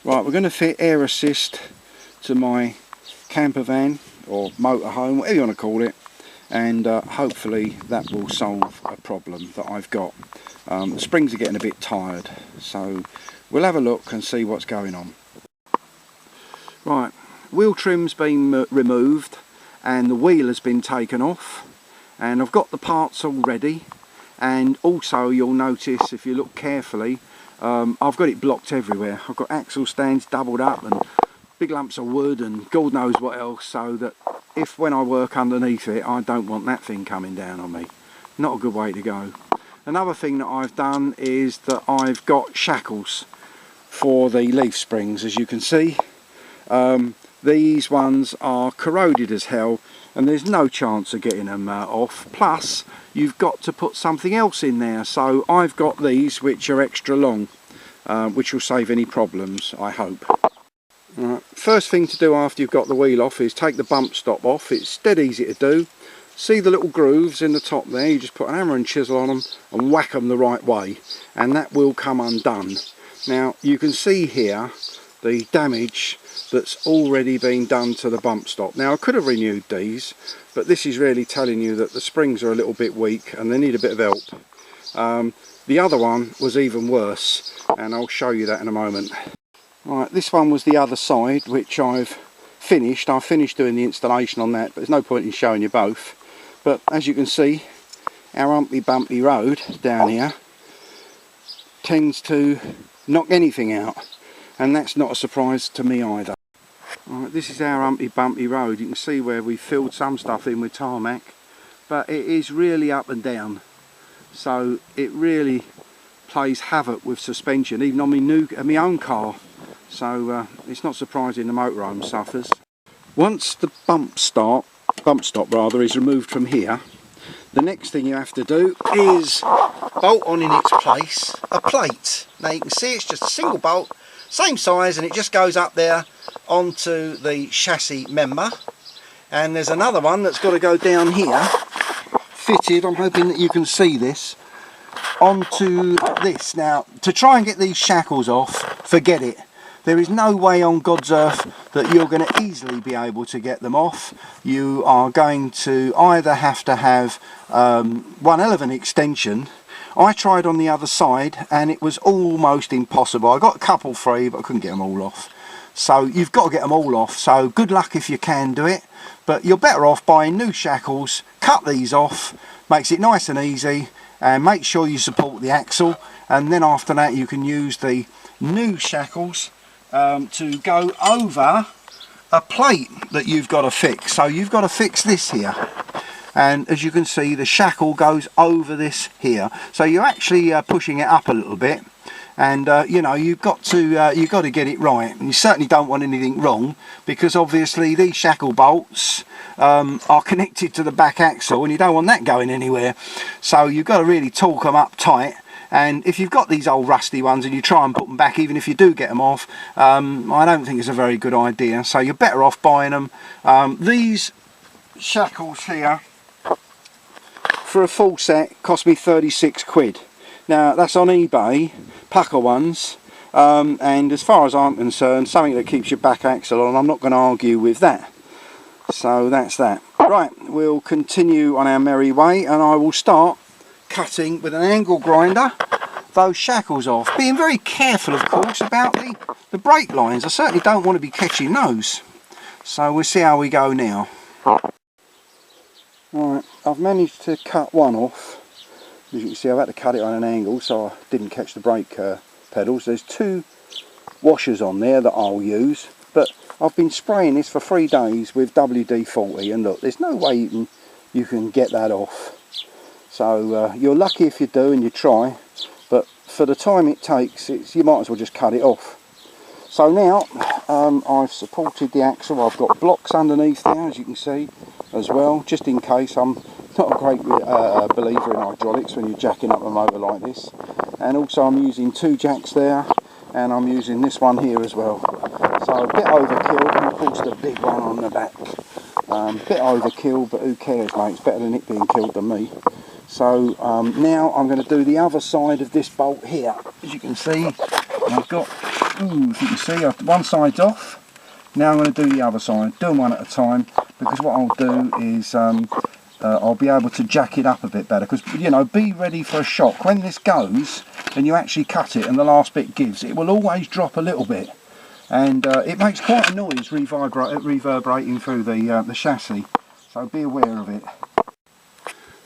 Right, we're going to fit air assist to my camper van or motorhome, whatever you want to call it, and hopefully that will solve a problem that I've got. The springs are getting a bit tired, so we'll have a look and see what's going on. Right, wheel trim's been removed and the wheel has been taken off, and I've got the parts all ready. And also you'll notice, if you look carefully, I've got it blocked everywhere. I've got axle stands doubled up and big lumps of wood and God knows what else, so that if when I work underneath it, I don't want that thing coming down on me. Not a good way to go. Another thing that I've done is that I've got shackles for the leaf springs. As you can see, these ones are corroded as hell and there's no chance of getting them off. Plus you've got to put something else in there, so I've got these which are extra long, which will save any problems, I hope. First thing to do after you've got the wheel off is take the bump stop off. It's dead easy to do. See the little grooves in the top there? You just put an hammer and chisel on them and whack them the right way and that will come undone. Now you can see here the damage that's already been done to the bump stop. Now I could have renewed these, but this is really telling you that the springs are a little bit weak and they need a bit of help. The other one was even worse and I'll show you that in a moment. Right, this one was the other side, which I've finished. I finished doing the installation on that, but there's no point in showing you both. But as you can see, our humpy bumpy road down here tends to knock anything out, and that's not a surprise to me either. Right, this is our humpy bumpy road. You can see where we filled some stuff in with tarmac, but it is really up and down, so it really plays havoc with suspension, even on my own car. So it's not surprising the motorhome suffers. Once the bump stop is removed from here, the next thing you have to do is bolt on in its place a plate. Now you can see it's just a single bolt, same size, and it just goes up there onto the chassis member. And there's another one that's got to go down here, fitted, I'm hoping that you can see this, onto this. Now to try and get these shackles off, forget it. There is no way on God's earth that you're going to easily be able to get them off. You are going to either have to have one hell of an extension. I tried on the other side and it was almost impossible. I got a couple free, but I couldn't get them all off. So you've got to get them all off. So good luck if you can do it. But you're better off buying new shackles. Cut these off. Makes it nice and easy. And make sure you support the axle. And then after that you can use the new shackles to go over a plate that you've got to fix. So you've got to fix this here, and as you can see the shackle goes over this here, so you're actually pushing it up a little bit, and you know, you've got to get it right, and you certainly don't want anything wrong, because obviously these shackle bolts are connected to the back axle and you don't want that going anywhere, so you've got to really torque them up tight. And if you've got these old rusty ones and you try and put them back, even if you do get them off, I don't think it's a very good idea. So you're better off buying them. These shackles here, for a full set, cost me 36 quid. Now that's on eBay, pucker ones, and as far as I'm concerned, something that keeps your back axle on. I'm not going to argue with that. So that's that. Right, we'll continue on our merry way, and I will start cutting with an angle grinder those shackles off, being very careful of course about the brake lines. I certainly don't want to be catching those, so we'll see how we go now. Right, I've managed to cut one off. As you can see, I've had to cut it on an angle so I didn't catch the brake pedals. There's two washers on there that I'll use, but I've been spraying this for 3 days with WD-40, and look, there's no way you can get that off. So you're lucky if you do and you try, but for the time it takes, you might as well just cut it off. So now I've supported the axle. I've got blocks underneath there, as you can see, as well, just in case. I'm not a great believer in hydraulics when you're jacking up a motor like this. And also I'm using 2 jacks there, and I'm using this one here as well. So a bit overkill, and of course the big one on the back. Bit overkill, but who cares, mate? It's better than it being killed than me. So now I'm going to do the other side of this bolt here. As you can see, I've got Ooh, if you can see, one side's off. Now I'm going to do the other side, do them one at a time, because what I'll do is I'll be able to jack it up a bit better, because, you know, be ready for a shock. When this goes and you actually cut it and the last bit gives, it will always drop a little bit, and it makes quite a noise reverberating through the chassis, so be aware of it.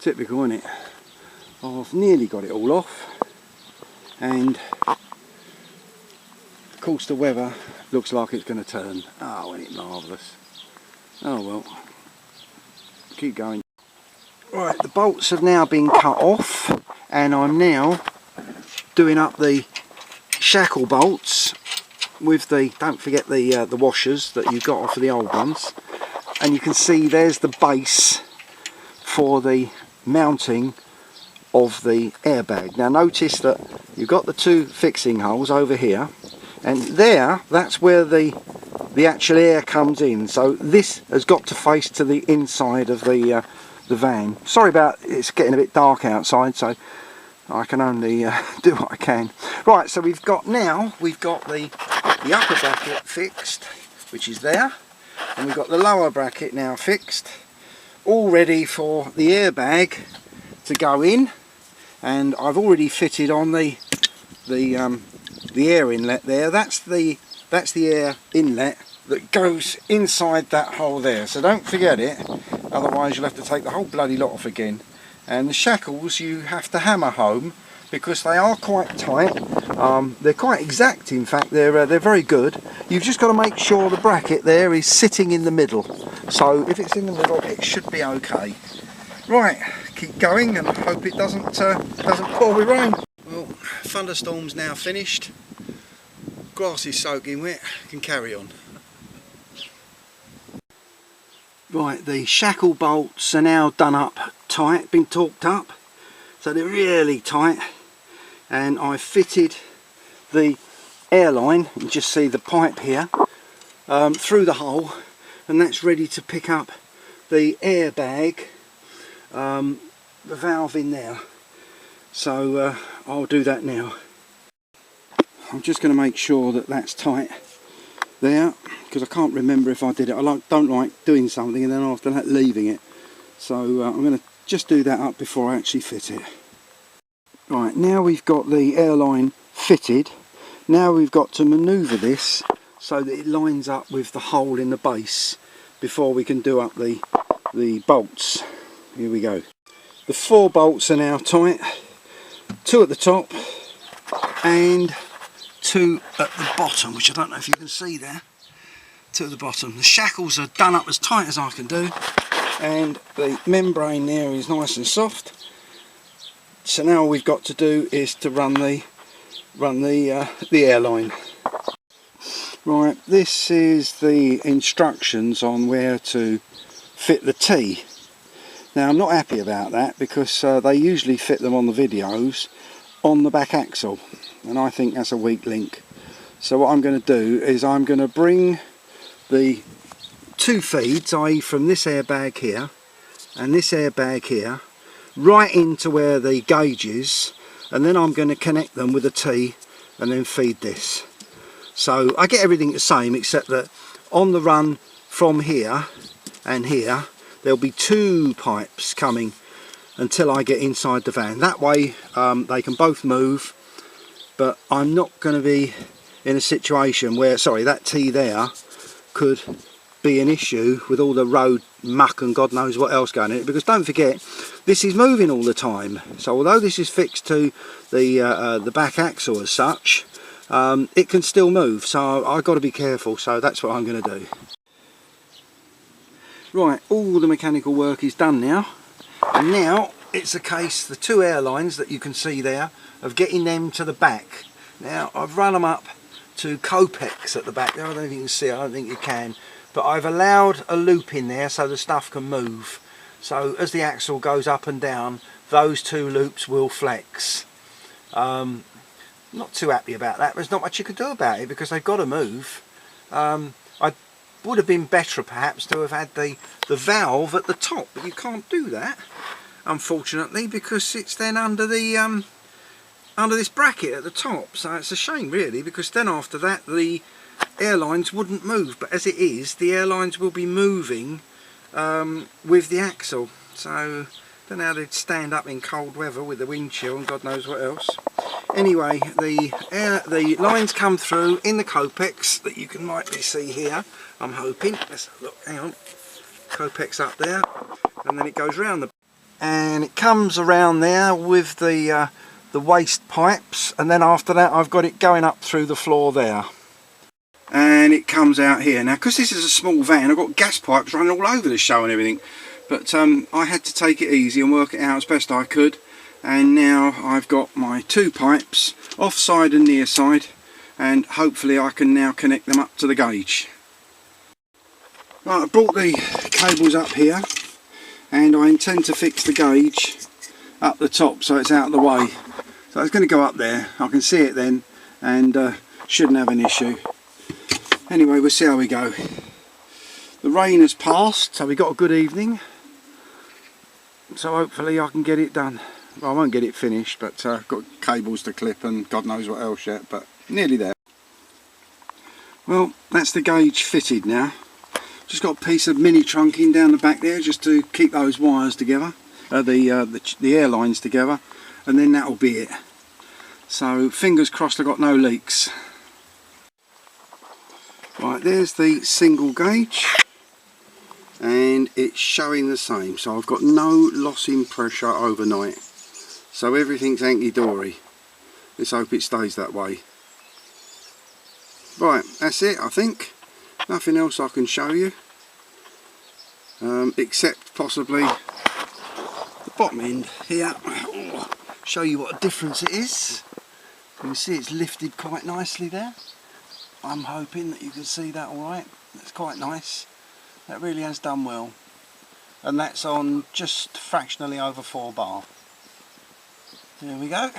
Typical, isn't it? I've nearly got it all off, and of course the weather looks like it's going to turn. Oh, isn't it marvellous? Oh well, keep going. Right, the bolts have now been cut off, and I'm now doing up the shackle bolts with the, don't forget the washers that you got off of the old ones, and you can see there's the base for the mounting of the airbag. Now notice that you've got the two fixing holes over here, and there, that's where the actual air comes in. So this has got to face to the inside of the van. Sorry about, it's getting a bit dark outside, so I can only do what I can. Right, so we've got the upper bracket fixed, which is there, and we've got the lower bracket now fixed, all ready for the airbag to go in. And I've already fitted on the air inlet there. That's the air inlet that goes inside that hole there, so don't forget it, otherwise you'll have to take the whole bloody lot off again. And the shackles you have to hammer home, because they are quite tight. They're quite exact, in fact. They're very good. You've just got to make sure the bracket there is sitting in the middle, so if it's in the middle it should be okay. Right, keep going and hope it doesn't pour with rain. Well, thunderstorm's now finished. Grass is soaking wet. Can carry on. Right, the shackle bolts are now done up tight, been torqued up, so they're really tight, and I've fitted the airline, you can just see the pipe here, through the hole, and that's ready to pick up the airbag, the valve in there. So I'll do that now. I'm just going to make sure that that's tight there, because I can't remember if I did it. I don't like doing something and then after that leaving it, so I'm going to just do that up before I actually fit it. Right, now we've got the airline fitted, now we've got to manoeuvre this so that it lines up with the hole in the base before we can do up the bolts. Here we go. The 4 bolts are now tight, 2 at the top and 2 at the bottom, which I don't know if you can see there. 2 at the bottom. The shackles are done up as tight as I can do, and the membrane there is nice and soft. So now all we've got to do is to run the airline. Right, this is the instructions on where to fit the T. Now I'm not happy about that, because they usually fit them on the videos on the back axle, and I think that's a weak link. So what I'm going to do is I'm going to bring the 2 feeds, i.e. from this airbag here and this airbag here, right into where the gauge is, and then I'm going to connect them with a T and then feed this. So I get everything the same, except that on the run from here and here there'll be 2 pipes coming until I get inside the van. That way they can both move, but I'm not going to be in a situation where, sorry, that T there could be an issue with all the road muck and God knows what else going in it, because don't forget this is moving all the time. So although this is fixed to the back axle as such, it can still move, so I've got to be careful, so that's what I'm going to do. Right, all the mechanical work is done now, and now it's a case, the 2 airlines that you can see there, of getting them to the back. Now I've run them up to Copex at the back there. I don't know if you can see, I don't think you can, but I've allowed a loop in there so the stuff can move. So as the axle goes up and down, those 2 loops will flex. Not too happy about that. There's not much you can do about it because they've got to move. I would have been better perhaps to have had the valve at the top, but you can't do that unfortunately, because it's then under the under this bracket at the top, so it's a shame really, because then after that the airlines wouldn't move, but as it is, the airlines will be moving with the axle, so don't know how they'd stand up in cold weather with the wind chill and God knows what else. Anyway, the lines come through in the Copex that you can lightly see here, I'm hoping. Let's have a look, hang on. Copex up there, and then it goes round the, and it comes around there with the waste pipes, and then after that I've got it going up through the floor there. And it comes out here. Now, because this is a small van, I've got gas pipes running all over the show and everything, but I had to take it easy and work it out as best I could, and now I've got my 2 pipes, offside and near side, and hopefully I can now connect them up to the gauge. Right, I brought the cables up here, and I intend to fix the gauge up the top so it's out of the way. So it's going to go up there, I can see it then, and shouldn't have an issue. Anyway, we'll see how we go. The rain has passed, so we got a good evening, so hopefully I can get it done. Well, I won't get it finished, but I've got cables to clip and God knows what else yet, but nearly there. Well, that's the gauge fitted now. Just got a piece of mini trunking down the back there just to keep those wires together, the airlines together, and then that'll be it. So fingers crossed I've got no leaks. Right, there's the single gauge, and it's showing the same, so I've got no loss in pressure overnight, so everything's hanky-dory. Let's hope it stays that way. Right, that's it, I think. Nothing else I can show you, except possibly the bottom end here. Show you what a difference it is. You can see it's lifted quite nicely there. I'm hoping that you can see that alright. That's quite nice. That really has done well. And that's on just fractionally over 4 bar. There we go.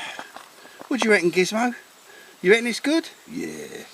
What do you reckon, Gizmo? You reckon it's good? Yeah.